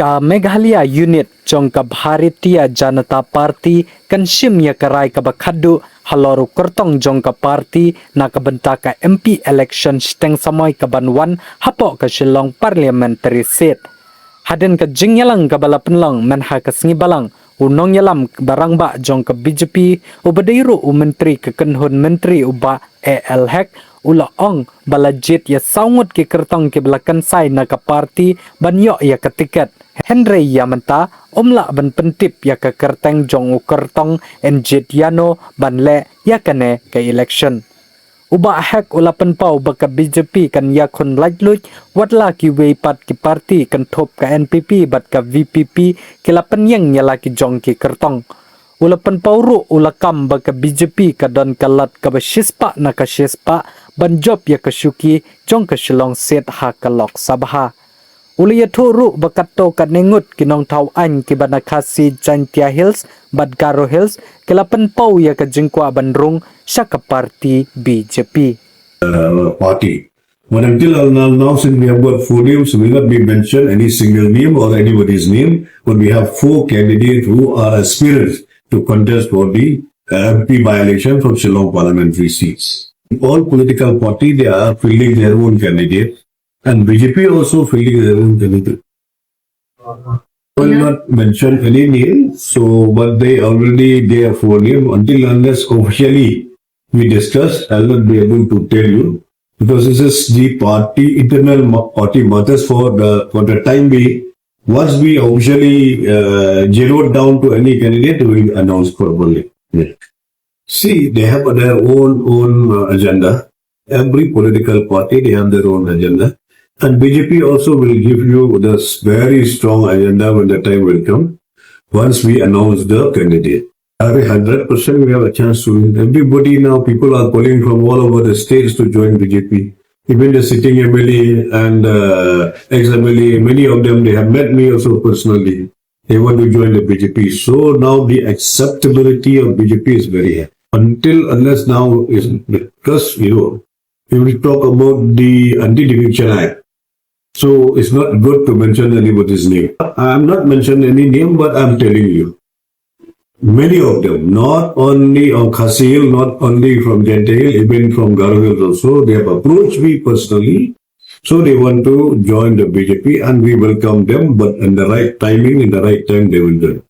Ka Meghalaya unit jong ka Bharatiya Janata Party kan sim ya karai ka bakhadu haloru Kyntong jong ka party na kabenta ka MP election steng samay ka banwan hapo ka Shillong parliamentary seat. Haden ka jingyalang ka balapenlang menha ka singibalang unong yalam barang ba jong ka BJP ubadairu menteri ka kenhun menteri uba ALHEC ula ong balajit ya saungut ki Kyntong ki belakan sai na ka party banyo ya ka tiket Henry ya menta omla ban pentip ya ka Kyrteng jong u Kyntong en Jied Ïano ban le ya kane ka election uba hek ula penpau baka BJP kan ya khun lajluj watla ki weipat ki party kan thop ka NPP bat ka VPP kilapan yang nyala ki jong ki Kyntong ula penpau ru ula kam baka BJP ka don kalat ka bashispa na ka shispa ban job ya ka syuki jong ka Shillong set ha ka Lok Sabha ula Ïathuh ru bakato ka Ngut kinong tau an ki banakasi Jantia Hills bat Garo Hills kilapan pau ya ka jingkwa bandrung sya ka party BJP party. But until now, since we have got 4 names, will not be mentioned any single name or anybody's name. But we have 4 candidates who are aspirants to contest for the MP by-election from Shillong parliamentary seats. All political parties, they are fielding their own candidate, and BJP also fielding their own candidate. I will not mention any name, so but they have 4 names. Until unless officially we discuss, I will not be able to tell you, because this is the party internal party matters for the time being. Once we officially zeroed down to any candidate, we will announce probably. Yeah. See, they have their own agenda. Every political party, they have their own agenda. And BJP also will give you this very strong agenda when the time will come, once we announce the candidate. Every 100% we have a chance to win. Everybody now, people are calling from all over the states to join BJP. Even the sitting MLA and ex-MLA, many of them, they have met me also personally. They want to join the BJP. So now the acceptability of BJP is very high. Unless now, is because, we will talk about the Anti-Defection Act. So it's not good to mention anybody's name. I am not mentioning any name, but I am telling you. Many of them, not only of Khasi Hill, not only from Jantia Hill, even from Garo Hills also, they have approached me personally. So they want to join the BJP and we welcome them, but in the right timing, in the right time they will join.